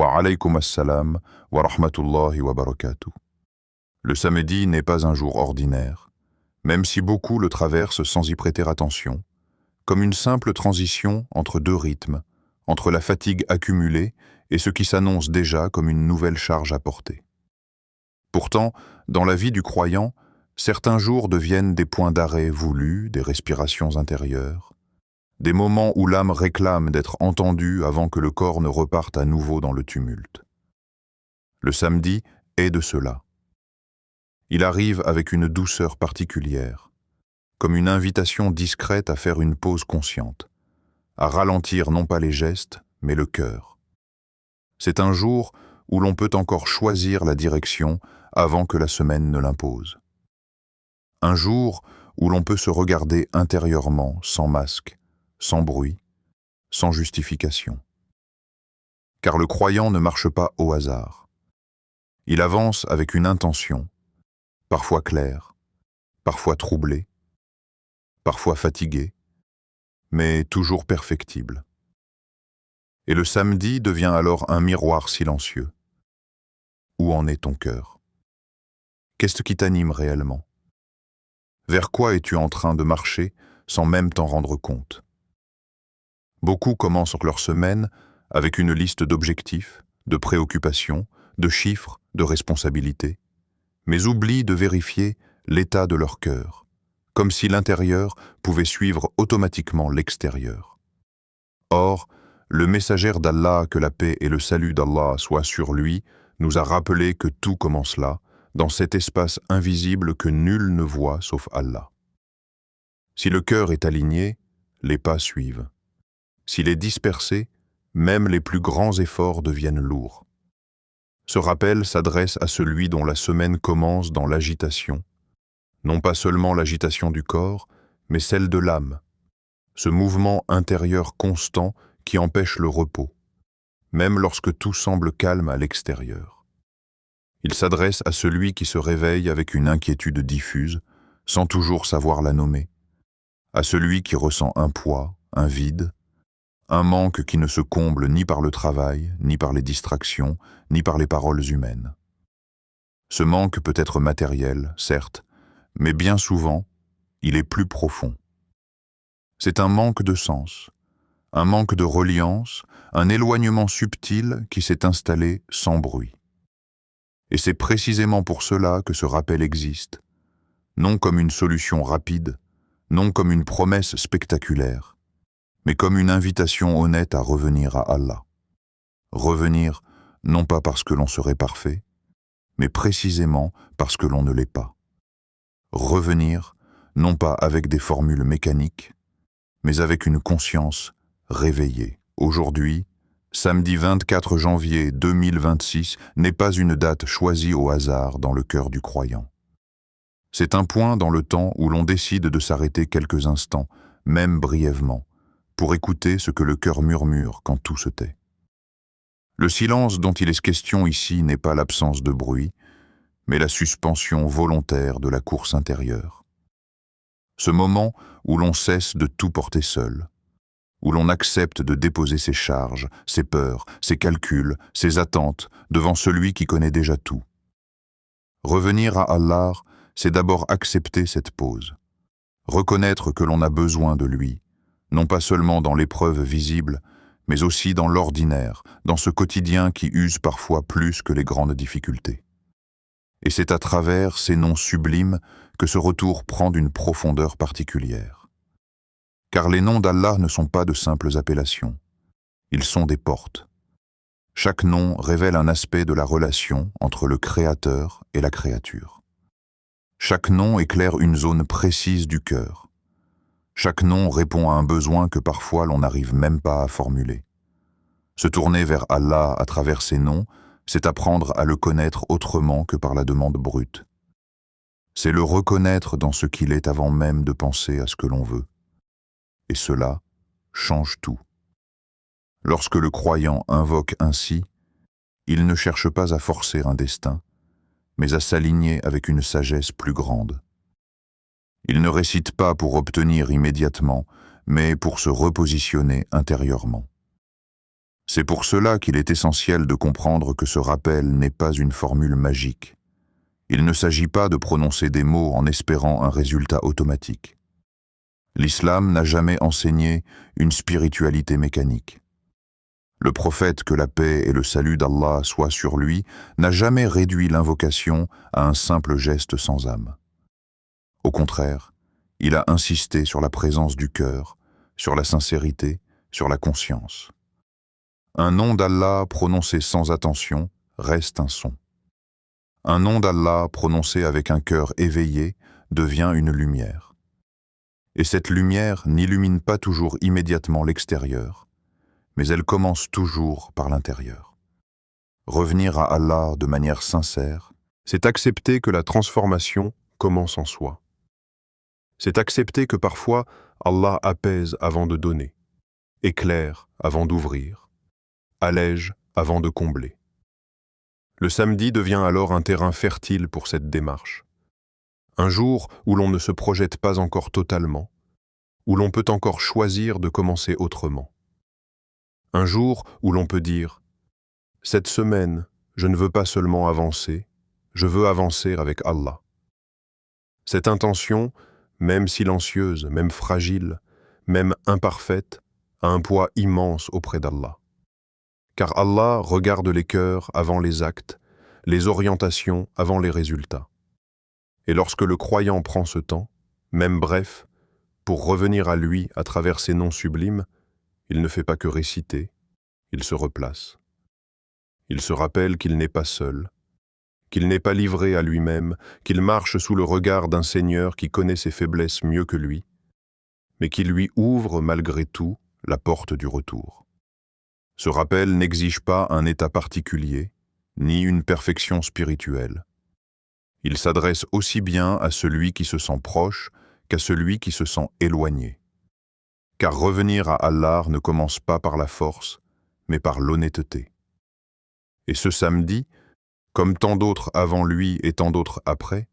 Wa alaykum assalam wa rahmatullahi wa barakatuh. Le samedi n'est pas un jour ordinaire, même si beaucoup le traversent sans y prêter attention, comme une simple transition entre deux rythmes, entre la fatigue accumulée et ce qui s'annonce déjà comme une nouvelle charge à porter. Pourtant, dans la vie du croyant, certains jours deviennent des points d'arrêt voulus, des respirations intérieures, des moments où l'âme réclame d'être entendue avant que le corps ne reparte à nouveau dans le tumulte. Le samedi est de cela. Il arrive avec une douceur particulière, comme une invitation discrète à faire une pause consciente, à ralentir non pas les gestes, mais le cœur. C'est un jour où l'on peut encore choisir la direction avant que la semaine ne l'impose. Un jour où l'on peut se regarder intérieurement, sans masque, sans bruit, sans justification. Car le croyant ne marche pas au hasard. Il avance avec une intention, parfois claire, parfois troublée, parfois fatiguée, mais toujours perfectible. Et le samedi devient alors un miroir silencieux. Où en est ton cœur? Qu'est-ce qui t'anime réellement? Vers quoi es-tu en train de marcher sans même t'en rendre compte? Beaucoup commencent leur semaine avec une liste d'objectifs, de préoccupations, de chiffres, de responsabilités, mais oublient de vérifier l'état de leur cœur, comme si l'intérieur pouvait suivre automatiquement l'extérieur. Or, le messager d'Allah, que la paix et le salut d'Allah soient sur lui, nous a rappelé que tout commence là, dans cet espace invisible que nul ne voit sauf Allah. Si le cœur est aligné, les pas suivent. S'il est dispersé, même les plus grands efforts deviennent lourds. Ce rappel s'adresse à celui dont la semaine commence dans l'agitation, non pas seulement l'agitation du corps, mais celle de l'âme, ce mouvement intérieur constant qui empêche le repos, même lorsque tout semble calme à l'extérieur. Il s'adresse à celui qui se réveille avec une inquiétude diffuse, sans toujours savoir la nommer, à celui qui ressent un poids, un vide, un manque qui ne se comble ni par le travail, ni par les distractions, ni par les paroles humaines. Ce manque peut être matériel, certes, mais bien souvent, il est plus profond. C'est un manque de sens, un manque de reliance, un éloignement subtil qui s'est installé sans bruit. Et c'est précisément pour cela que ce rappel existe, non comme une solution rapide, non comme une promesse spectaculaire, mais comme une invitation honnête à revenir à Allah. Revenir, non pas parce que l'on serait parfait, mais précisément parce que l'on ne l'est pas. Revenir, non pas avec des formules mécaniques, mais avec une conscience réveillée. Aujourd'hui, samedi 24 janvier 2026, n'est pas une date choisie au hasard dans le cœur du croyant. C'est un point dans le temps où l'on décide de s'arrêter quelques instants, même brièvement, pour écouter ce que le cœur murmure quand tout se tait. Le silence dont il est question ici n'est pas l'absence de bruit, mais la suspension volontaire de la course intérieure. Ce moment où l'on cesse de tout porter seul, où l'on accepte de déposer ses charges, ses peurs, ses calculs, ses attentes devant celui qui connaît déjà tout. Revenir à Allah, c'est d'abord accepter cette pause, reconnaître que l'on a besoin de lui, non pas seulement dans l'épreuve visible, mais aussi dans l'ordinaire, dans ce quotidien qui use parfois plus que les grandes difficultés. Et c'est à travers ces noms sublimes que ce retour prend d'une profondeur particulière. Car les noms d'Allah ne sont pas de simples appellations, ils sont des portes. Chaque nom révèle un aspect de la relation entre le Créateur et la créature. Chaque nom éclaire une zone précise du cœur. Chaque nom répond à un besoin que parfois l'on n'arrive même pas à formuler. Se tourner vers Allah à travers ces noms, c'est apprendre à le connaître autrement que par la demande brute. C'est le reconnaître dans ce qu'il est avant même de penser à ce que l'on veut. Et cela change tout. Lorsque le croyant invoque ainsi, il ne cherche pas à forcer un destin, mais à s'aligner avec une sagesse plus grande. Il ne récite pas pour obtenir immédiatement, mais pour se repositionner intérieurement. C'est pour cela qu'il est essentiel de comprendre que ce rappel n'est pas une formule magique. Il ne s'agit pas de prononcer des mots en espérant un résultat automatique. L'islam n'a jamais enseigné une spiritualité mécanique. Le prophète, que la paix et le salut d'Allah soient sur lui, n'a jamais réduit l'invocation à un simple geste sans âme. Au contraire, il a insisté sur la présence du cœur, sur la sincérité, sur la conscience. Un nom d'Allah prononcé sans attention reste un son. Un nom d'Allah prononcé avec un cœur éveillé devient une lumière. Et cette lumière n'illumine pas toujours immédiatement l'extérieur, mais elle commence toujours par l'intérieur. Revenir à Allah de manière sincère, c'est accepter que la transformation commence en soi. C'est accepter que parfois Allah apaise avant de donner, éclaire avant d'ouvrir, allège avant de combler. Le samedi devient alors un terrain fertile pour cette démarche. Un jour où l'on ne se projette pas encore totalement, où l'on peut encore choisir de commencer autrement. Un jour où l'on peut dire « Cette semaine, je ne veux pas seulement avancer, je veux avancer avec Allah ». Cette intention, même silencieuse, même fragile, même imparfaite, a un poids immense auprès d'Allah. Car Allah regarde les cœurs avant les actes, les orientations avant les résultats. Et lorsque le croyant prend ce temps, même bref, pour revenir à lui à travers ses noms sublimes, il ne fait pas que réciter, il se replace. Il se rappelle qu'il n'est pas seul, qu'il n'est pas livré à lui-même, qu'il marche sous le regard d'un Seigneur qui connaît ses faiblesses mieux que lui, mais qui lui ouvre malgré tout la porte du retour. Ce rappel n'exige pas un état particulier, ni une perfection spirituelle. Il s'adresse aussi bien à celui qui se sent proche qu'à celui qui se sent éloigné. Car revenir à Allah ne commence pas par la force, mais par l'honnêteté. Et ce samedi, comme tant d'autres avant lui et tant d'autres après,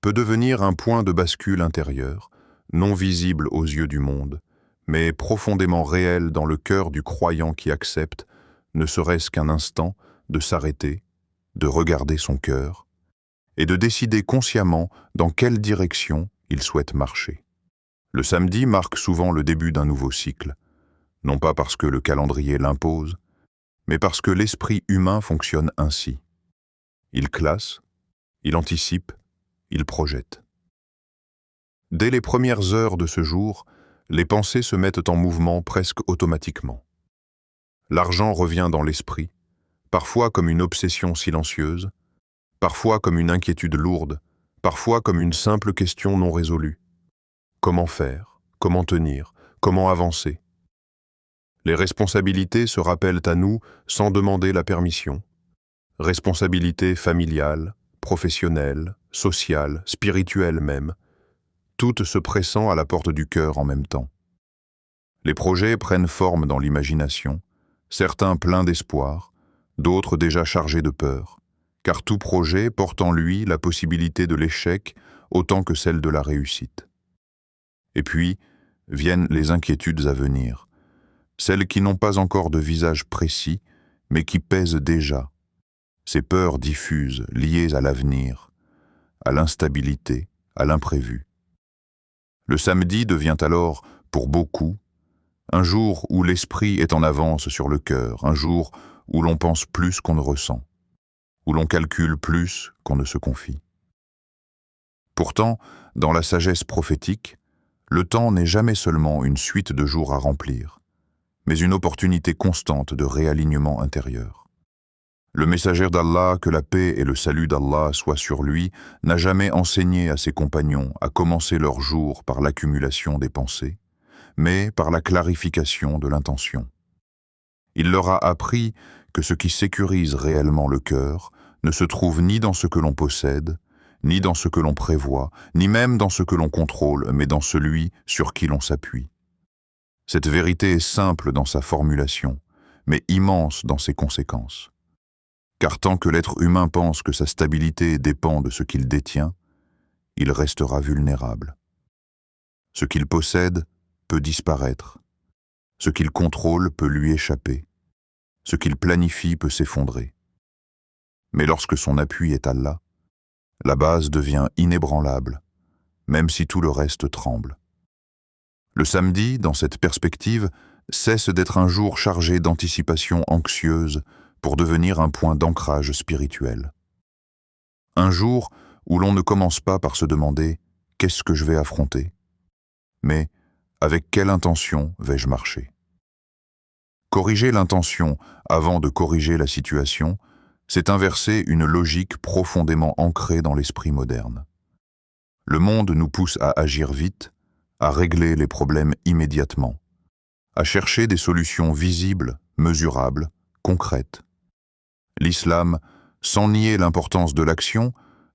peut devenir un point de bascule intérieur, non visible aux yeux du monde, mais profondément réel dans le cœur du croyant qui accepte, ne serait-ce qu'un instant, de s'arrêter, de regarder son cœur, et de décider consciemment dans quelle direction il souhaite marcher. Le samedi marque souvent le début d'un nouveau cycle, non pas parce que le calendrier l'impose, mais parce que l'esprit humain fonctionne ainsi. Il classe, il anticipe, il projette. Dès les premières heures de ce jour, les pensées se mettent en mouvement presque automatiquement. L'argent revient dans l'esprit, parfois comme une obsession silencieuse, parfois comme une inquiétude lourde, parfois comme une simple question non résolue. Comment faire? Comment tenir? Comment avancer? Les responsabilités se rappellent à nous sans demander la permission. Responsabilités familiales, professionnelles, sociales, spirituelles même, toutes se pressant à la porte du cœur en même temps. Les projets prennent forme dans l'imagination, certains pleins d'espoir, d'autres déjà chargés de peur, car tout projet porte en lui la possibilité de l'échec autant que celle de la réussite. Et puis viennent les inquiétudes à venir, celles qui n'ont pas encore de visage précis, mais qui pèsent déjà, ces peurs diffuses liées à l'avenir, à l'instabilité, à l'imprévu. Le samedi devient alors, pour beaucoup, un jour où l'esprit est en avance sur le cœur, un jour où l'on pense plus qu'on ne ressent, où l'on calcule plus qu'on ne se confie. Pourtant, dans la sagesse prophétique, le temps n'est jamais seulement une suite de jours à remplir, mais une opportunité constante de réalignement intérieur. Le messager d'Allah, que la paix et le salut d'Allah soient sur lui, n'a jamais enseigné à ses compagnons à commencer leur jour par l'accumulation des pensées, mais par la clarification de l'intention. Il leur a appris que ce qui sécurise réellement le cœur ne se trouve ni dans ce que l'on possède, ni dans ce que l'on prévoit, ni même dans ce que l'on contrôle, mais dans celui sur qui l'on s'appuie. Cette vérité est simple dans sa formulation, mais immense dans ses conséquences. Car tant que l'être humain pense que sa stabilité dépend de ce qu'il détient, il restera vulnérable. Ce qu'il possède peut disparaître, ce qu'il contrôle peut lui échapper, ce qu'il planifie peut s'effondrer. Mais lorsque son appui est Allah, la base devient inébranlable, même si tout le reste tremble. Le samedi, dans cette perspective, cesse d'être un jour chargé d'anticipation anxieuse pour devenir un point d'ancrage spirituel. Un jour où l'on ne commence pas par se demander « qu'est-ce que je vais affronter ?» mais « avec quelle intention vais-je marcher ?» Corriger l'intention avant de corriger la situation, c'est inverser une logique profondément ancrée dans l'esprit moderne. Le monde nous pousse à agir vite, à régler les problèmes immédiatement, à chercher des solutions visibles, mesurables, concrètes. L'islam, sans nier l'importance de l'action,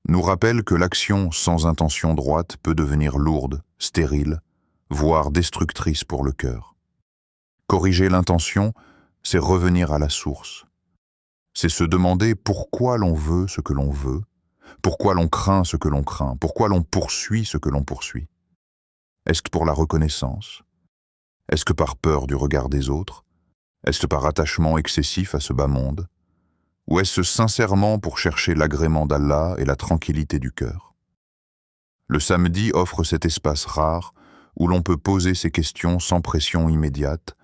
nous rappelle que l'action sans intention droite peut devenir lourde, stérile, voire destructrice pour le cœur. Corriger l'intention, c'est revenir à la source. C'est se demander pourquoi l'on veut ce que l'on veut, pourquoi l'on craint ce que l'on craint, pourquoi l'on poursuit ce que l'on poursuit. Est-ce que pour la reconnaissance? Est-ce que par peur du regard des autres? Est-ce que par attachement excessif à ce bas monde? Ou est-ce sincèrement pour chercher l'agrément d'Allah et la tranquillité du cœur? Le samedi offre cet espace rare où l'on peut poser ces questions sans pression immédiate,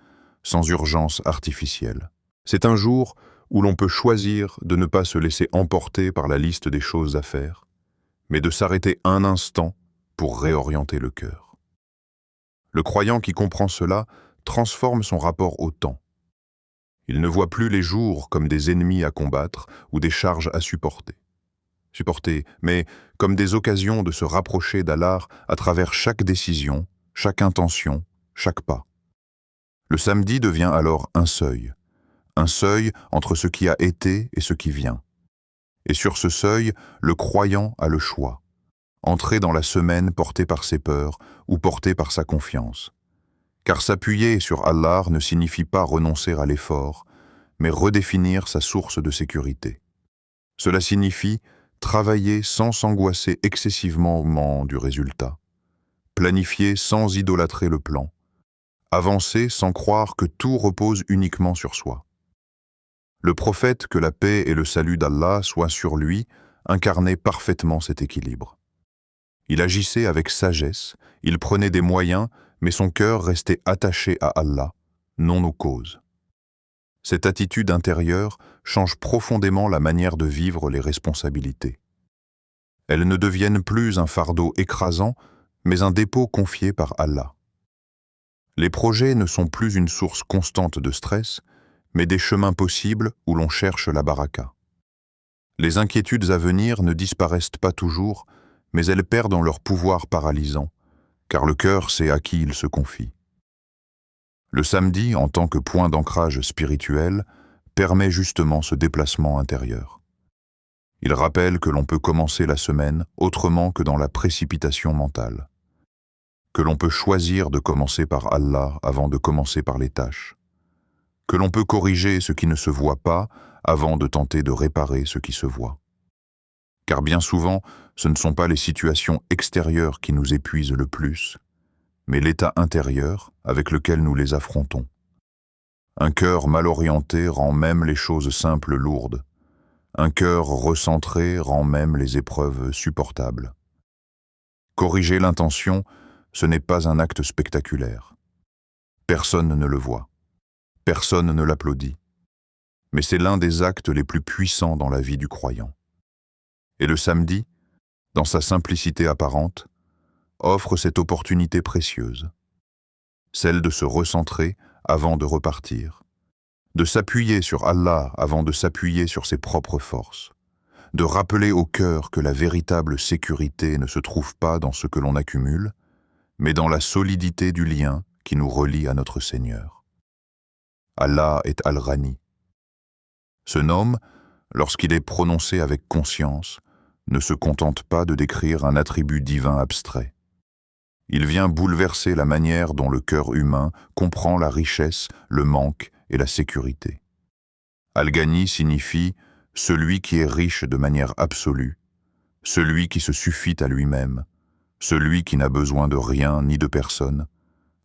sans urgence artificielle. C'est un jour où l'on peut choisir de ne pas se laisser emporter par la liste des choses à faire, mais de s'arrêter un instant pour réorienter le cœur. Le croyant qui comprend cela transforme son rapport au temps. Il ne voit plus les jours comme des ennemis à combattre ou des charges à supporter, mais comme des occasions de se rapprocher d'Allah à travers chaque décision, chaque intention, chaque pas. Le samedi devient alors un seuil entre ce qui a été et ce qui vient. Et sur ce seuil, le croyant a le choix, entrer dans la semaine porté par ses peurs ou porté par sa confiance. Car s'appuyer sur Allah ne signifie pas renoncer à l'effort, mais redéfinir sa source de sécurité. Cela signifie travailler sans s'angoisser excessivement du résultat, planifier sans idolâtrer le plan, avancer sans croire que tout repose uniquement sur soi. Le prophète, que la paix et le salut d'Allah soient sur lui, incarnait parfaitement cet équilibre. Il agissait avec sagesse, il prenait des moyens, mais son cœur restait attaché à Allah, non aux causes. Cette attitude intérieure change profondément la manière de vivre les responsabilités. Elles ne deviennent plus un fardeau écrasant, mais un dépôt confié par Allah. Les projets ne sont plus une source constante de stress, mais des chemins possibles où l'on cherche la baraka. Les inquiétudes à venir ne disparaissent pas toujours, mais elles perdent en leur pouvoir paralysant, car le cœur sait à qui il se confie. Le samedi, en tant que point d'ancrage spirituel, permet justement ce déplacement intérieur. Il rappelle que l'on peut commencer la semaine autrement que dans la précipitation mentale, que l'on peut choisir de commencer par Allah avant de commencer par les tâches, que l'on peut corriger ce qui ne se voit pas avant de tenter de réparer ce qui se voit. Car bien souvent, ce ne sont pas les situations extérieures qui nous épuisent le plus, mais l'état intérieur avec lequel nous les affrontons. Un cœur mal orienté rend même les choses simples lourdes. Un cœur recentré rend même les épreuves supportables. Corriger l'intention, ce n'est pas un acte spectaculaire. Personne ne le voit. Personne ne l'applaudit. Mais c'est l'un des actes les plus puissants dans la vie du croyant. Et le samedi, dans sa simplicité apparente, offre cette opportunité précieuse, celle de se recentrer avant de repartir, de s'appuyer sur Allah avant de s'appuyer sur ses propres forces, de rappeler au cœur que la véritable sécurité ne se trouve pas dans ce que l'on accumule, mais dans la solidité du lien qui nous relie à notre Seigneur. Allah est Al-Ghani. Ce nom, lorsqu'il est prononcé avec conscience, ne se contente pas de décrire un attribut divin abstrait. Il vient bouleverser la manière dont le cœur humain comprend la richesse, le manque et la sécurité. Al-Ghani signifie « celui qui est riche de manière absolue, celui qui se suffit à lui-même, celui qui n'a besoin de rien ni de personne,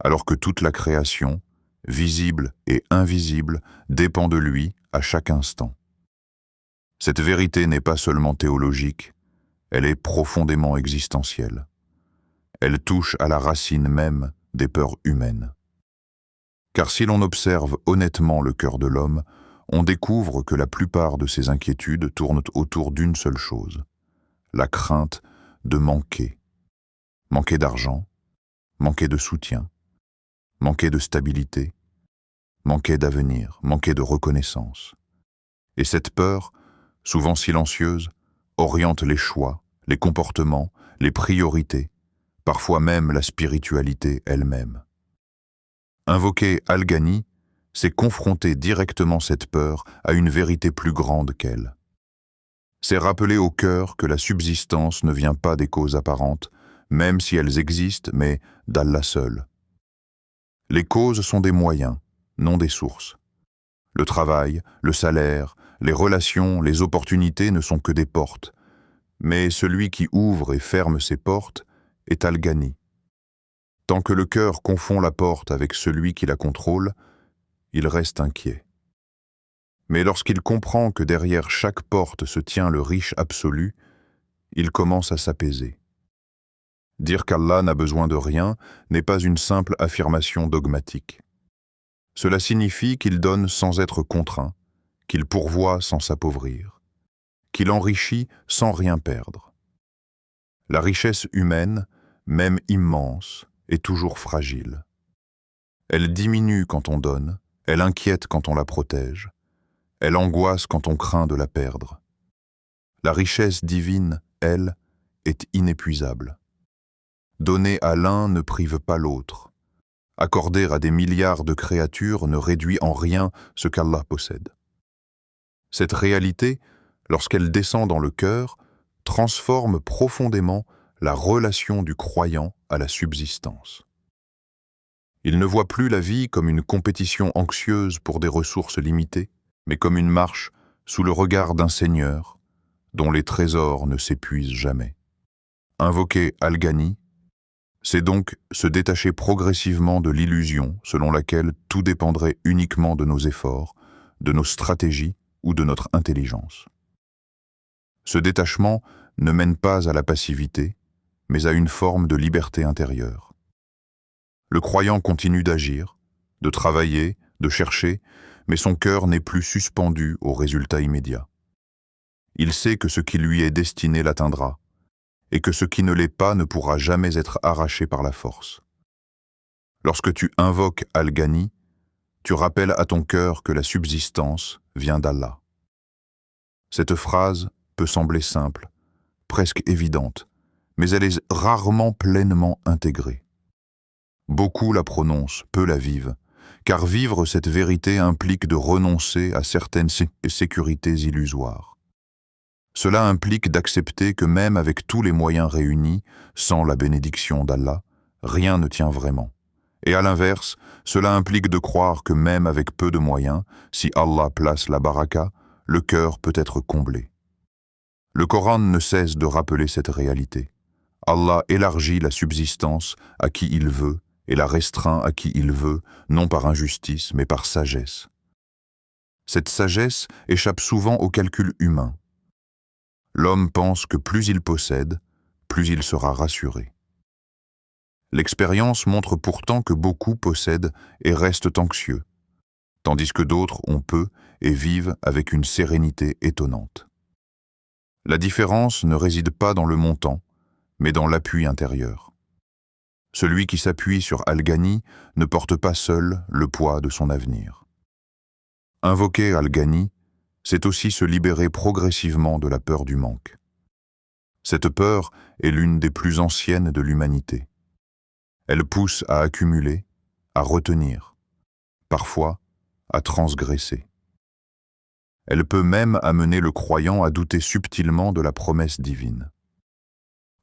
alors que toute la création, visible et invisible, dépend de lui à chaque instant. Cette vérité n'est pas seulement théologique, elle est profondément existentielle. Elle touche à la racine même des peurs humaines. Car si l'on observe honnêtement le cœur de l'homme, on découvre que la plupart de ses inquiétudes tournent autour d'une seule chose, la crainte de manquer. Manquer d'argent, manquer de soutien, manquer de stabilité, manquer d'avenir, manquer de reconnaissance. Et cette peur, souvent silencieuse, oriente les choix, les comportements, les priorités, parfois même la spiritualité elle-même. Invoquer Al-Ghani, c'est confronter directement cette peur à une vérité plus grande qu'elle. C'est rappeler au cœur que la subsistance ne vient pas des causes apparentes, même si elles existent, mais d'Allah seul. Les causes sont des moyens, non des sources. Le travail, le salaire, les relations, les opportunités ne sont que des portes, mais celui qui ouvre et ferme ces portes est Al-Ghani. Tant que le cœur confond la porte avec celui qui la contrôle, il reste inquiet. Mais lorsqu'il comprend que derrière chaque porte se tient le riche absolu, il commence à s'apaiser. Dire qu'Allah n'a besoin de rien n'est pas une simple affirmation dogmatique. Cela signifie qu'il donne sans être contraint, qu'il pourvoit sans s'appauvrir, qu'il enrichit sans rien perdre. La richesse humaine, même immense, est toujours fragile. Elle diminue quand on donne, elle inquiète quand on la protège, elle angoisse quand on craint de la perdre. La richesse divine, elle, est inépuisable. Donner à l'un ne prive pas l'autre. Accorder à des milliards de créatures ne réduit en rien ce qu'Allah possède. Cette réalité, lorsqu'elle descend dans le cœur, transforme profondément la relation du croyant à la subsistance. Il ne voit plus la vie comme une compétition anxieuse pour des ressources limitées, mais comme une marche sous le regard d'un Seigneur dont les trésors ne s'épuisent jamais. Invoquer Al-Ghani, c'est donc se détacher progressivement de l'illusion selon laquelle tout dépendrait uniquement de nos efforts, de nos stratégies ou de notre intelligence. Ce détachement ne mène pas à la passivité, mais à une forme de liberté intérieure. Le croyant continue d'agir, de travailler, de chercher, mais son cœur n'est plus suspendu aux résultats immédiats. Il sait que ce qui lui est destiné l'atteindra, et que ce qui ne l'est pas ne pourra jamais être arraché par la force. Lorsque tu invoques Al-Ghani, tu rappelles à ton cœur que la subsistance vient d'Allah. Cette phrase peut sembler simple, presque évidente, mais elle est rarement pleinement intégrée. Beaucoup la prononcent, peu la vivent, car vivre cette vérité implique de renoncer à certaines sécurités illusoires. Cela implique d'accepter que même avec tous les moyens réunis, sans la bénédiction d'Allah, rien ne tient vraiment. Et à l'inverse, cela implique de croire que même avec peu de moyens, si Allah place la baraka, le cœur peut être comblé. Le Coran ne cesse de rappeler cette réalité. Allah élargit la subsistance à qui il veut et la restreint à qui il veut, non par injustice, mais par sagesse. Cette sagesse échappe souvent au calcul humain. L'homme pense que plus il possède, plus il sera rassuré. L'expérience montre pourtant que beaucoup possèdent et restent anxieux, tandis que d'autres ont peu et vivent avec une sérénité étonnante. La différence ne réside pas dans le montant, mais dans l'appui intérieur. Celui qui s'appuie sur Al-Ghani ne porte pas seul le poids de son avenir. Invoquer Al-Ghani, c'est aussi se libérer progressivement de la peur du manque. Cette peur est l'une des plus anciennes de l'humanité. Elle pousse à accumuler, à retenir, parfois à transgresser. Elle peut même amener le croyant à douter subtilement de la promesse divine.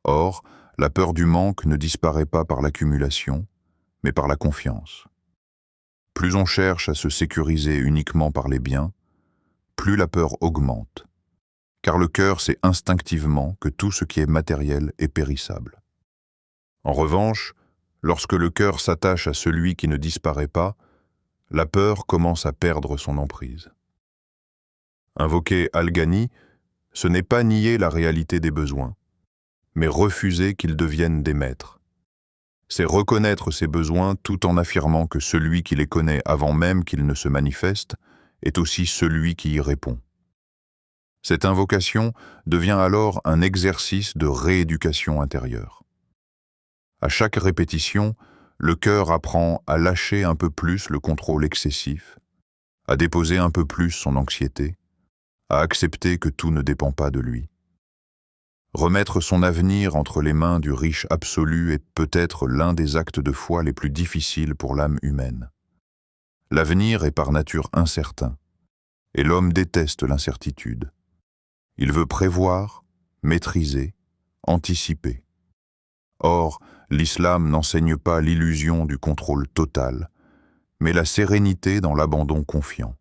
Or, la peur du manque ne disparaît pas par l'accumulation, mais par la confiance. Plus on cherche à se sécuriser uniquement par les biens, plus la peur augmente, car le cœur sait instinctivement que tout ce qui est matériel est périssable. En revanche, lorsque le cœur s'attache à celui qui ne disparaît pas, la peur commence à perdre son emprise. Invoquer Al-Ghani, ce n'est pas nier la réalité des besoins, mais refuser qu'ils deviennent des maîtres. C'est reconnaître ses besoins tout en affirmant que celui qui les connaît avant même qu'ils ne se manifestent est aussi celui qui y répond. Cette invocation devient alors un exercice de rééducation intérieure. À chaque répétition, le cœur apprend à lâcher un peu plus le contrôle excessif, à déposer un peu plus son anxiété, à accepter que tout ne dépend pas de lui. Remettre son avenir entre les mains du riche absolu est peut-être l'un des actes de foi les plus difficiles pour l'âme humaine. L'avenir est par nature incertain, et l'homme déteste l'incertitude. Il veut prévoir, maîtriser, anticiper. Or, l'islam n'enseigne pas l'illusion du contrôle total, mais la sérénité dans l'abandon confiant.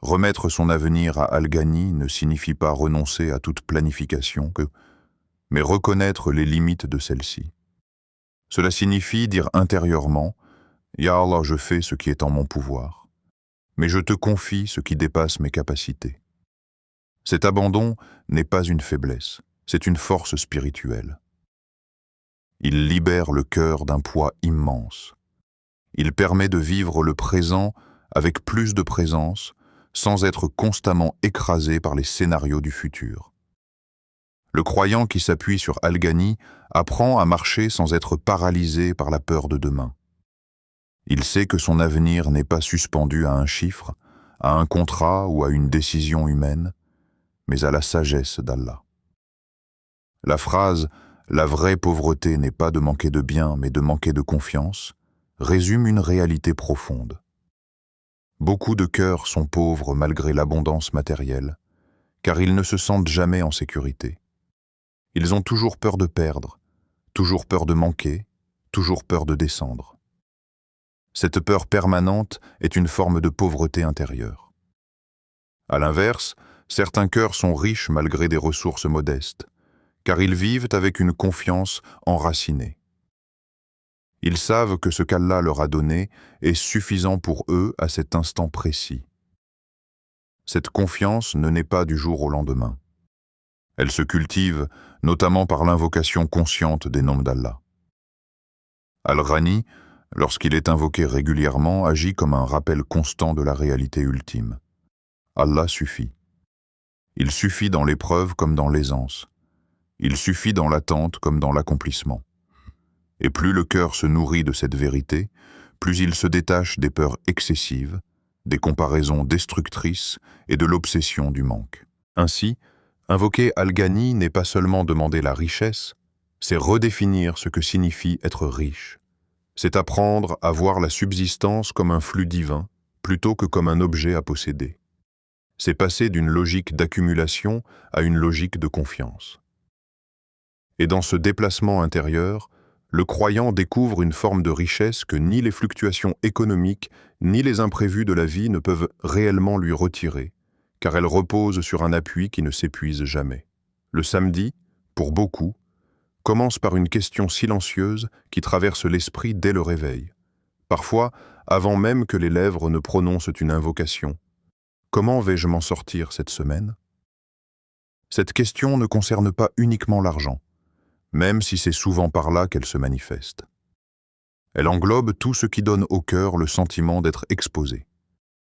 Remettre son avenir à Al-Ghani ne signifie pas renoncer à toute planification, mais reconnaître les limites de celle-ci. Cela signifie dire intérieurement « Ya Allah, je fais ce qui est en mon pouvoir, mais je te confie ce qui dépasse mes capacités ». Cet abandon n'est pas une faiblesse, c'est une force spirituelle. Il libère le cœur d'un poids immense. Il permet de vivre le présent avec plus de présence, sans être constamment écrasé par les scénarios du futur. Le croyant qui s'appuie sur Al-Ghani apprend à marcher sans être paralysé par la peur de demain. Il sait que son avenir n'est pas suspendu à un chiffre, à un contrat ou à une décision humaine, mais à la sagesse d'Allah. La phrase « La vraie pauvreté n'est pas de manquer de bien, mais de manquer de confiance » résume une réalité profonde. Beaucoup de cœurs sont pauvres malgré l'abondance matérielle, car ils ne se sentent jamais en sécurité. Ils ont toujours peur de perdre, toujours peur de manquer, toujours peur de descendre. Cette peur permanente est une forme de pauvreté intérieure. À l'inverse, certains cœurs sont riches malgré des ressources modestes, car ils vivent avec une confiance enracinée. Ils savent que ce qu'Allah leur a donné est suffisant pour eux à cet instant précis. Cette confiance ne naît pas du jour au lendemain. Elle se cultive notamment par l'invocation consciente des noms d'Allah. Al-Ghani, lorsqu'il est invoqué régulièrement, agit comme un rappel constant de la réalité ultime. Allah suffit. Il suffit dans l'épreuve comme dans l'aisance. Il suffit dans l'attente comme dans l'accomplissement. Et plus le cœur se nourrit de cette vérité, plus il se détache des peurs excessives, des comparaisons destructrices et de l'obsession du manque. Ainsi, invoquer Al-Ghani n'est pas seulement demander la richesse, c'est redéfinir ce que signifie être riche. C'est apprendre à voir la subsistance comme un flux divin, plutôt que comme un objet à posséder. C'est passer d'une logique d'accumulation à une logique de confiance. Et dans ce déplacement intérieur, le croyant découvre une forme de richesse que ni les fluctuations économiques ni les imprévus de la vie ne peuvent réellement lui retirer, car elle repose sur un appui qui ne s'épuise jamais. Le samedi, pour beaucoup, commence par une question silencieuse qui traverse l'esprit dès le réveil. Parfois, avant même que les lèvres ne prononcent une invocation. Comment vais-je m'en sortir cette semaine? Cette question ne concerne pas uniquement l'argent, même si c'est souvent par là qu'elle se manifeste. Elle englobe tout ce qui donne au cœur le sentiment d'être exposé.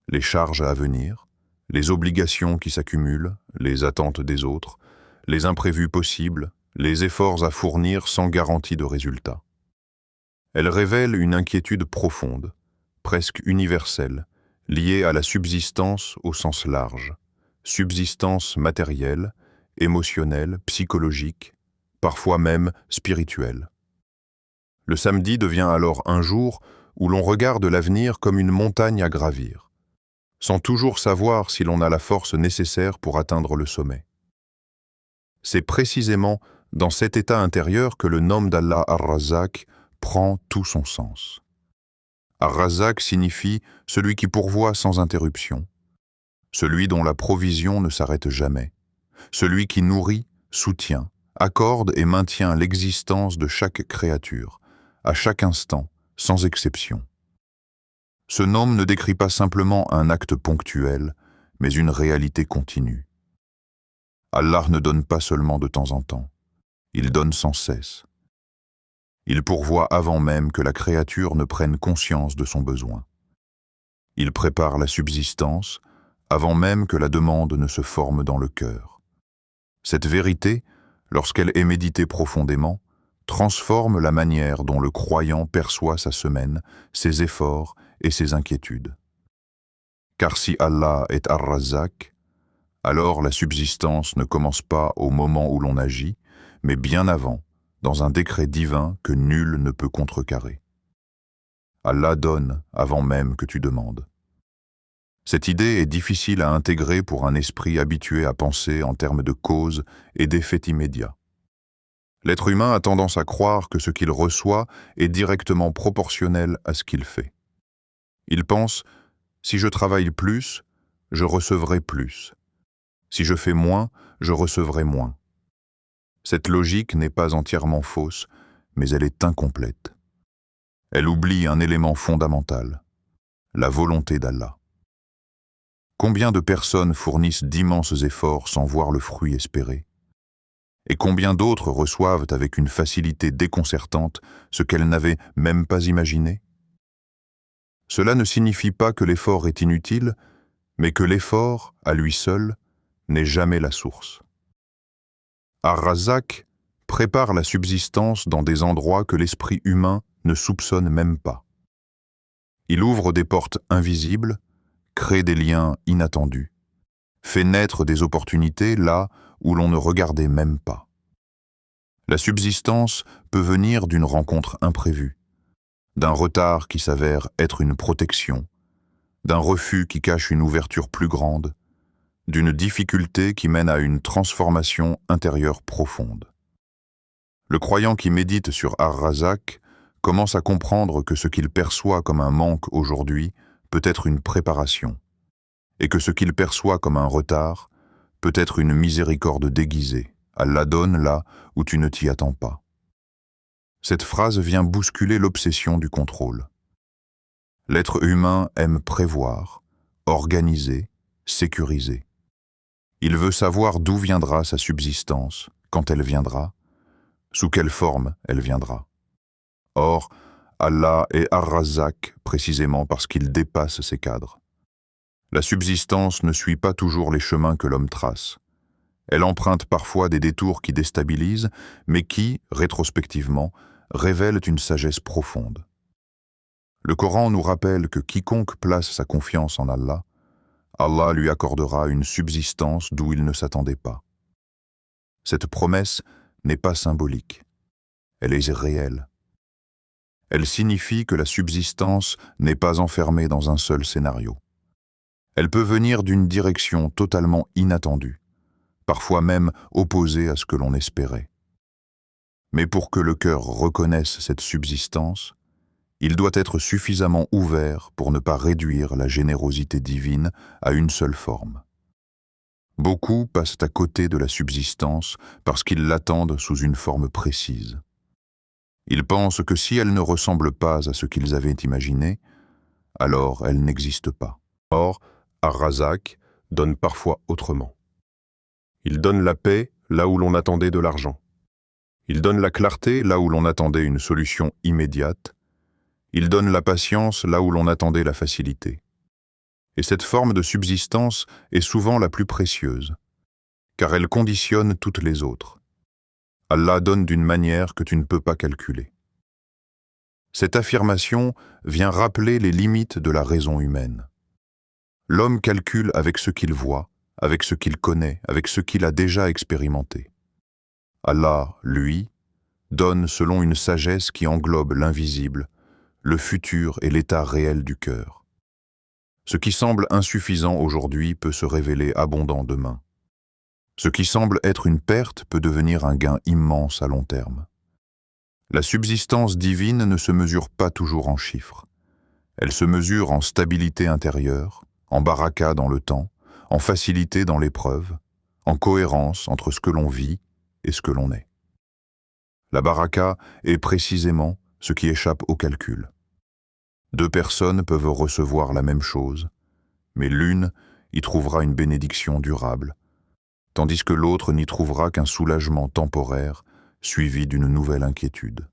Les charges à venir, les obligations qui s'accumulent, les attentes des autres, les imprévus possibles, les efforts à fournir sans garantie de résultat. Elle révèle une inquiétude profonde, presque universelle, liée à la subsistance au sens large, subsistance matérielle, émotionnelle, psychologique, parfois même spirituelle. Le samedi devient alors un jour où l'on regarde l'avenir comme une montagne à gravir, sans toujours savoir si l'on a la force nécessaire pour atteindre le sommet. C'est précisément dans cet état intérieur que le nom d'Allah Ar-Razzaq prend tout son sens. Ar-Razzaq signifie celui qui pourvoit sans interruption, celui dont la provision ne s'arrête jamais, celui qui nourrit, soutient, accorde et maintient l'existence de chaque créature, à chaque instant, sans exception. Ce nom ne décrit pas simplement un acte ponctuel, mais une réalité continue. Allah ne donne pas seulement de temps en temps, il donne sans cesse. Il pourvoit avant même que la créature ne prenne conscience de son besoin. Il prépare la subsistance avant même que la demande ne se forme dans le cœur. Cette vérité, lorsqu'elle est méditée profondément, transforme la manière dont le croyant perçoit sa semaine, ses efforts et ses inquiétudes. Car si Allah est Ar-Razzaq, alors la subsistance ne commence pas au moment où l'on agit, mais bien avant, dans un décret divin que nul ne peut contrecarrer. Allah donne avant même que tu demandes. Cette idée est difficile à intégrer pour un esprit habitué à penser en termes de cause et d'effet immédiat. L'être humain a tendance à croire que ce qu'il reçoit est directement proportionnel à ce qu'il fait. Il pense « si je travaille plus, je recevrai plus. Si je fais moins, je recevrai moins. » Cette logique n'est pas entièrement fausse, mais elle est incomplète. Elle oublie un élément fondamental, la volonté d'Allah. Combien de personnes fournissent d'immenses efforts sans voir le fruit espéré? Et combien d'autres reçoivent avec une facilité déconcertante ce qu'elles n'avaient même pas imaginé? Cela ne signifie pas que l'effort est inutile, mais que l'effort, à lui seul, n'est jamais la source. Ar-Razzaq prépare la subsistance dans des endroits que l'esprit humain ne soupçonne même pas. Il ouvre des portes invisibles, crée des liens inattendus, fait naître des opportunités là où l'on ne regardait même pas. La subsistance peut venir d'une rencontre imprévue, d'un retard qui s'avère être une protection, d'un refus qui cache une ouverture plus grande, d'une difficulté qui mène à une transformation intérieure profonde. Le croyant qui médite sur Ar-Razzaq commence à comprendre que ce qu'il perçoit comme un manque aujourd'hui peut être une préparation, et que ce qu'il perçoit comme un retard peut être une miséricorde déguisée. Allah donne là où tu ne t'y attends pas. Cette phrase vient bousculer l'obsession du contrôle. L'être humain aime prévoir, organiser, sécuriser. Il veut savoir d'où viendra sa subsistance, quand elle viendra, sous quelle forme elle viendra. Or, Allah est Ar-Razzaq précisément parce qu'il dépasse ces cadres. La subsistance ne suit pas toujours les chemins que l'homme trace. Elle emprunte parfois des détours qui déstabilisent, mais qui, rétrospectivement, révèlent une sagesse profonde. Le Coran nous rappelle que quiconque place sa confiance en Allah, Allah lui accordera une subsistance d'où il ne s'attendait pas. Cette promesse n'est pas symbolique, elle est réelle. Elle signifie que la subsistance n'est pas enfermée dans un seul scénario. Elle peut venir d'une direction totalement inattendue, parfois même opposée à ce que l'on espérait. Mais pour que le cœur reconnaisse cette subsistance, il doit être suffisamment ouvert pour ne pas réduire la générosité divine à une seule forme. Beaucoup passent à côté de la subsistance parce qu'ils l'attendent sous une forme précise. Ils pensent que si elle ne ressemble pas à ce qu'ils avaient imaginé, alors elle n'existe pas. Or, Ar-Razzaq donne parfois autrement. Il donne la paix là où l'on attendait de l'argent. Il donne la clarté là où l'on attendait une solution immédiate. Il donne la patience là où l'on attendait la facilité. Et cette forme de subsistance est souvent la plus précieuse, car elle conditionne toutes les autres. Allah donne d'une manière que tu ne peux pas calculer. Cette affirmation vient rappeler les limites de la raison humaine. L'homme calcule avec ce qu'il voit, avec ce qu'il connaît, avec ce qu'il a déjà expérimenté. Allah, lui, donne selon une sagesse qui englobe l'invisible, le futur et l'état réel du cœur. Ce qui semble insuffisant aujourd'hui peut se révéler abondant demain. Ce qui semble être une perte peut devenir un gain immense à long terme. La subsistance divine ne se mesure pas toujours en chiffres. Elle se mesure en stabilité intérieure, en baraka dans le temps, en facilité dans l'épreuve, en cohérence entre ce que l'on vit et ce que l'on est. La baraka est précisément ce qui échappe au calcul. Deux personnes peuvent recevoir la même chose, mais l'une y trouvera une bénédiction durable, tandis que l'autre n'y trouvera qu'un soulagement temporaire suivi d'une nouvelle inquiétude.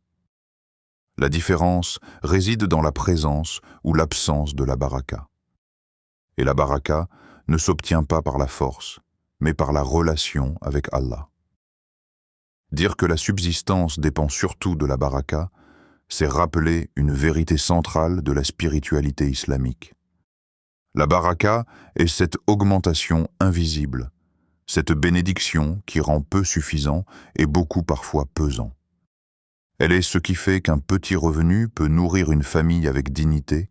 La différence réside dans la présence ou l'absence de la baraka. Et la baraka ne s'obtient pas par la force, mais par la relation avec Allah. Dire que la subsistance dépend surtout de la baraka, c'est rappeler une vérité centrale de la spiritualité islamique. La baraka est cette augmentation invisible, cette bénédiction qui rend peu suffisant et beaucoup parfois pesant. Elle est ce qui fait qu'un petit revenu peut nourrir une famille avec dignité,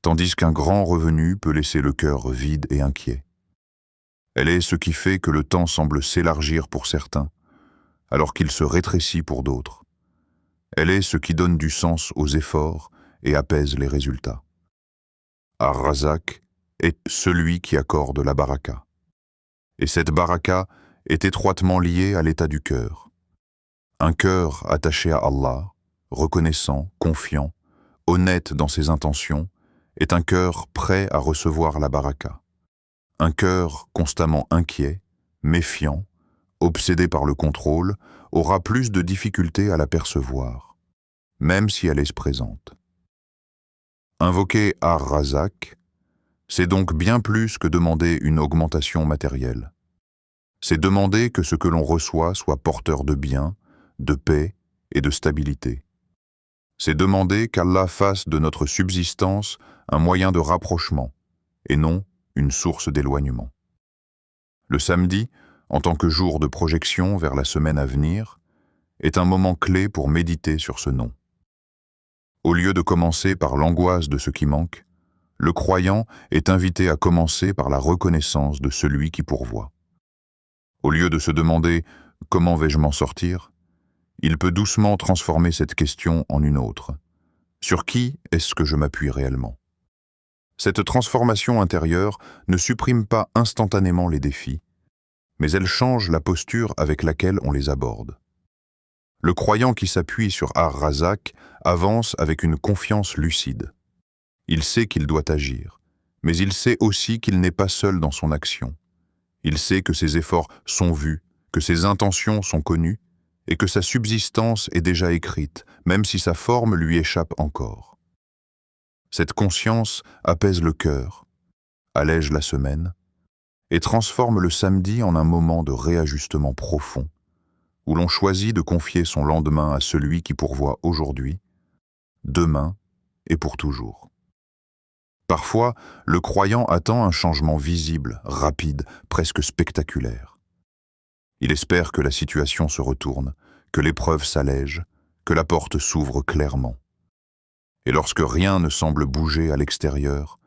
tandis qu'un grand revenu peut laisser le cœur vide et inquiet. Elle est ce qui fait que le temps semble s'élargir pour certains, alors qu'il se rétrécit pour d'autres. Elle est ce qui donne du sens aux efforts et apaise les résultats. Ar-Razak est celui qui accorde la baraka. Et cette baraka est étroitement liée à l'état du cœur. Un cœur attaché à Allah, reconnaissant, confiant, honnête dans ses intentions, est un cœur prêt à recevoir la baraka. Un cœur constamment inquiet, méfiant, obsédé par le contrôle, aura plus de difficultés à la percevoir, même si elle est présente. Invoquer Ar-Razak, c'est donc bien plus que demander une augmentation matérielle. C'est demander que ce que l'on reçoit soit porteur de bien, de paix et de stabilité. C'est demander qu'Allah fasse de notre subsistance un moyen de rapprochement, et non une source d'éloignement. Le samedi, en tant que jour de projection vers la semaine à venir, est un moment clé pour méditer sur ce nom. Au lieu de commencer par l'angoisse de ce qui manque, le croyant est invité à commencer par la reconnaissance de celui qui pourvoit. Au lieu de se demander « Comment vais-je m'en sortir ?», il peut doucement transformer cette question en une autre. Sur qui est-ce que je m'appuie réellement ? Cette transformation intérieure ne supprime pas instantanément les défis, mais elle change la posture avec laquelle on les aborde. Le croyant qui s'appuie sur Ar-Razak avance avec une confiance lucide. Il sait qu'il doit agir, mais il sait aussi qu'il n'est pas seul dans son action. Il sait que ses efforts sont vus, que ses intentions sont connues, et que sa subsistance est déjà écrite, même si sa forme lui échappe encore. Cette conscience apaise le cœur, allège la semaine, et transforme le samedi en un moment de réajustement profond, où l'on choisit de confier son lendemain à celui qui pourvoit aujourd'hui, demain et pour toujours. Parfois, le croyant attend un changement visible, rapide, presque spectaculaire. Il espère que la situation se retourne, que l'épreuve s'allège, que la porte s'ouvre clairement. Et lorsque rien ne semble bouger à l'extérieur,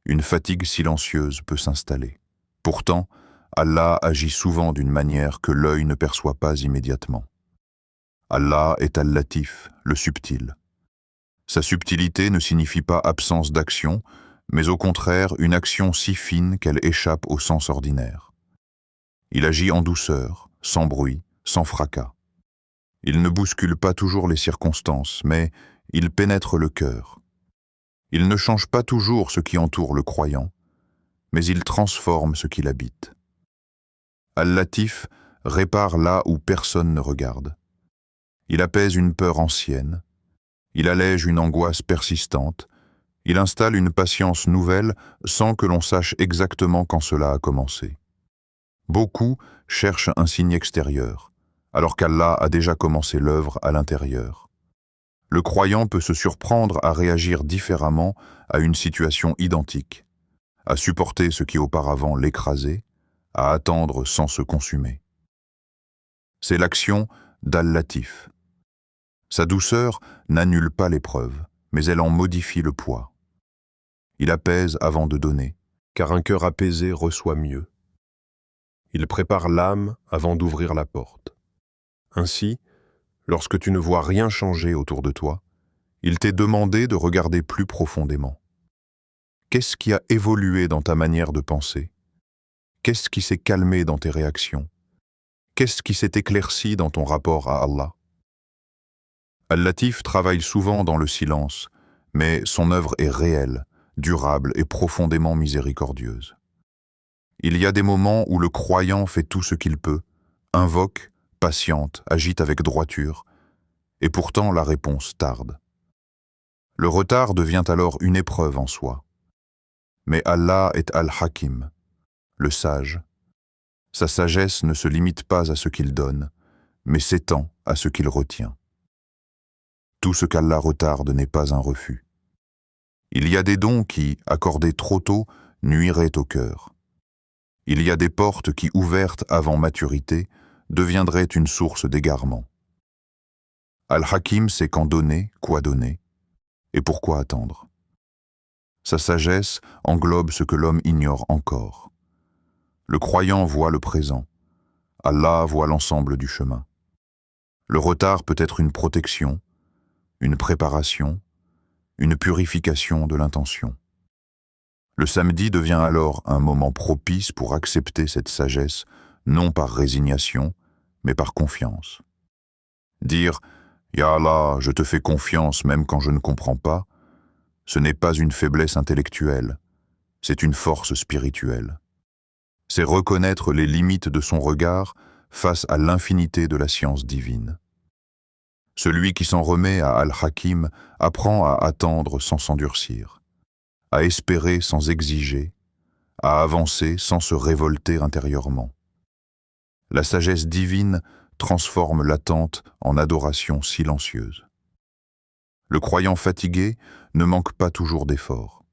une fatigue silencieuse peut s'installer. Pourtant, Allah agit souvent d'une manière que l'œil ne perçoit pas immédiatement. Allah est Al-Latif, le subtil. Sa subtilité ne signifie pas absence d'action, mais au contraire une action si fine qu'elle échappe au sens ordinaire. Il agit en douceur, sans bruit, sans fracas. Il ne bouscule pas toujours les circonstances, mais il pénètre le cœur. Il ne change pas toujours ce qui entoure le croyant, mais il transforme ce qui l'habite. Al-Latif répare là où personne ne regarde. Il apaise une peur ancienne, il allège une angoisse persistante, il installe une patience nouvelle sans que l'on sache exactement quand cela a commencé. Beaucoup cherchent un signe extérieur, alors qu'Allah a déjà commencé l'œuvre à l'intérieur. Le croyant peut se surprendre à réagir différemment à une situation identique, à supporter ce qui auparavant l'écrasait, à attendre sans se consumer. C'est l'action d'Al-Latif. Sa douceur n'annule pas l'épreuve, mais elle en modifie le poids. Il apaise avant de donner, car un cœur apaisé reçoit mieux. Il prépare l'âme avant d'ouvrir la porte. Ainsi, lorsque tu ne vois rien changer autour de toi, il t'est demandé de regarder plus profondément. Qu'est-ce qui a évolué dans ta manière de penser ? Qu'est-ce qui s'est calmé dans tes réactions ? Qu'est-ce qui s'est éclairci dans ton rapport à Allah ? Al-Latif travaille souvent dans le silence, mais son œuvre est réelle, durable et profondément miséricordieuse. Il y a des moments où le croyant fait tout ce qu'il peut, invoque, patiente, agite avec droiture, et pourtant la réponse tarde. Le retard devient alors une épreuve en soi. Mais Allah est Al-Hakim, le sage. Sa sagesse ne se limite pas à ce qu'il donne, mais s'étend à ce qu'il retient. Tout ce qu'Allah retarde n'est pas un refus. Il y a des dons qui, accordés trop tôt, nuiraient au cœur. Il y a des portes qui, ouvertes avant maturité, deviendraient une source d'égarement. Al-Hakim sait quand donner, quoi donner, et pourquoi attendre. Sa sagesse englobe ce que l'homme ignore encore. Le croyant voit le présent. Allah voit l'ensemble du chemin. Le retard peut être une protection, une préparation, une purification de l'intention. Le samedi devient alors un moment propice pour accepter cette sagesse, non par résignation, mais par confiance. Dire « Ya Allah, je te fais confiance même quand je ne comprends pas », ce n'est pas une faiblesse intellectuelle, c'est une force spirituelle. C'est reconnaître les limites de son regard face à l'infinité de la science divine. Celui qui s'en remet à Al-Hakim apprend à attendre sans s'endurcir, à espérer sans exiger, à avancer sans se révolter intérieurement. La sagesse divine transforme l'attente en adoration silencieuse. Le croyant fatigué ne manque pas toujours d'efforts.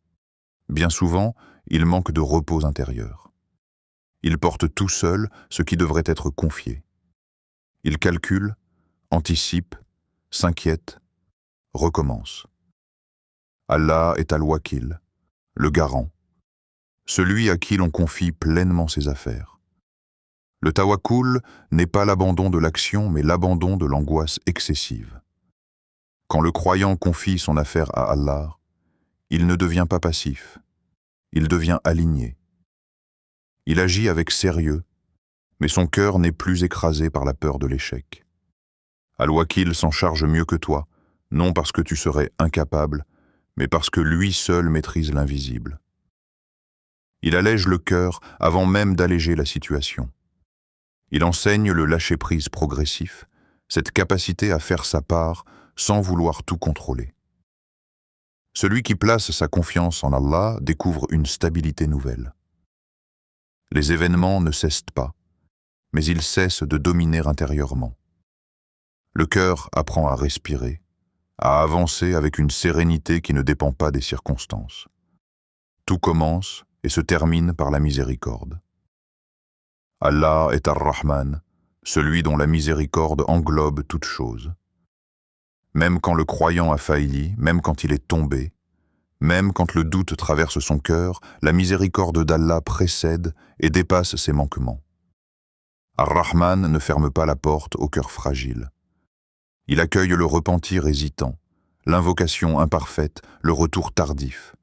Bien souvent, il manque de repos intérieur. Il porte tout seul ce qui devrait être confié. Il calcule, anticipe, s'inquiète, recommence. Allah est Al-Wakil, le garant, celui à qui l'on confie pleinement ses affaires. Le tawakkul n'est pas l'abandon de l'action, mais l'abandon de l'angoisse excessive. Quand le croyant confie son affaire à Allah, il ne devient pas passif, il devient aligné. Il agit avec sérieux, mais son cœur n'est plus écrasé par la peur de l'échec. Al-Wakil s'en charge mieux que toi, non parce que tu serais incapable, mais parce que lui seul maîtrise l'invisible. Il allège le cœur avant même d'alléger la situation. Il enseigne le lâcher-prise progressif, cette capacité à faire sa part sans vouloir tout contrôler. Celui qui place sa confiance en Allah découvre une stabilité nouvelle. Les événements ne cessent pas, mais ils cessent de dominer intérieurement. Le cœur apprend à respirer, à avancer avec une sérénité qui ne dépend pas des circonstances. Tout commence et se termine par la miséricorde. Allah est Ar-Rahman, celui dont la miséricorde englobe toute chose. Même quand le croyant a failli, même quand il est tombé, même quand le doute traverse son cœur, la miséricorde d'Allah précède et dépasse ses manquements. Ar-Rahman ne ferme pas la porte au cœur fragile. Il accueille le repentir hésitant, l'invocation imparfaite, le retour tardif.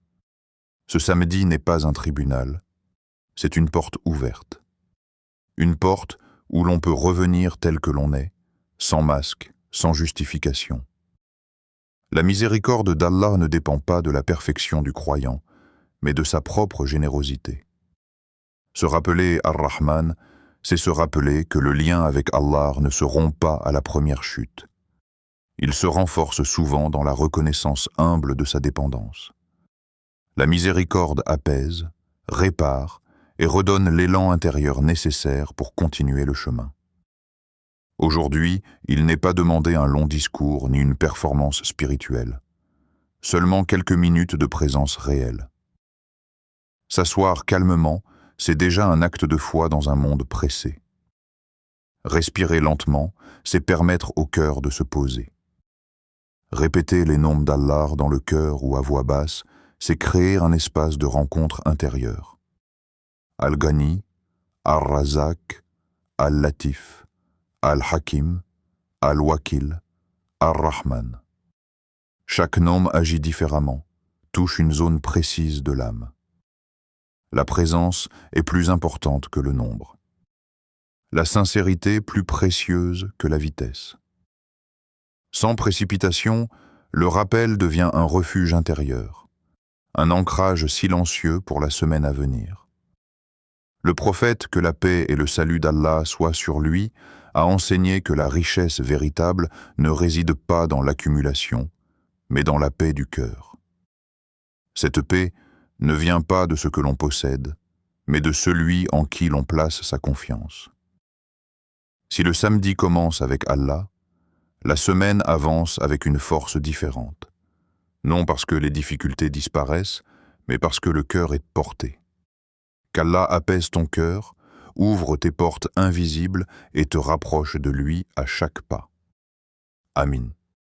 Ce samedi n'est pas un tribunal, c'est une porte ouverte. Une porte où l'on peut revenir tel que l'on est, sans masque, sans justification. La miséricorde d'Allah ne dépend pas de la perfection du croyant, mais de sa propre générosité. Se rappeler Ar-Rahman, c'est se rappeler que le lien avec Allah ne se rompt pas à la première chute. Il se renforce souvent dans la reconnaissance humble de sa dépendance. La miséricorde apaise, répare et redonne l'élan intérieur nécessaire pour continuer le chemin. Aujourd'hui, il n'est pas demandé un long discours ni une performance spirituelle. Seulement quelques minutes de présence réelle. S'asseoir calmement, c'est déjà un acte de foi dans un monde pressé. Respirer lentement, c'est permettre au cœur de se poser. Répéter les noms d'Allah dans le cœur ou à voix basse, c'est créer un espace de rencontre intérieure. Al-Ghani, Ar-Razak, Al-Latif, Al-Hakim, Al-Wakil, Ar-Rahman. Chaque nom agit différemment, touche une zone précise de l'âme. La présence est plus importante que le nombre. La sincérité plus précieuse que la vitesse. Sans précipitation, le rappel devient un refuge intérieur, un ancrage silencieux pour la semaine à venir. Le prophète, que la paix et le salut d'Allah soient sur lui, a enseigné que la richesse véritable ne réside pas dans l'accumulation, mais dans la paix du cœur. Cette paix ne vient pas de ce que l'on possède, mais de celui en qui l'on place sa confiance. Si le samedi commence avec Allah, la semaine avance avec une force différente. Non parce que les difficultés disparaissent, mais parce que le cœur est porté. Qu'Allah apaise ton cœur, ouvre tes portes invisibles et te rapproche de lui à chaque pas. Amin.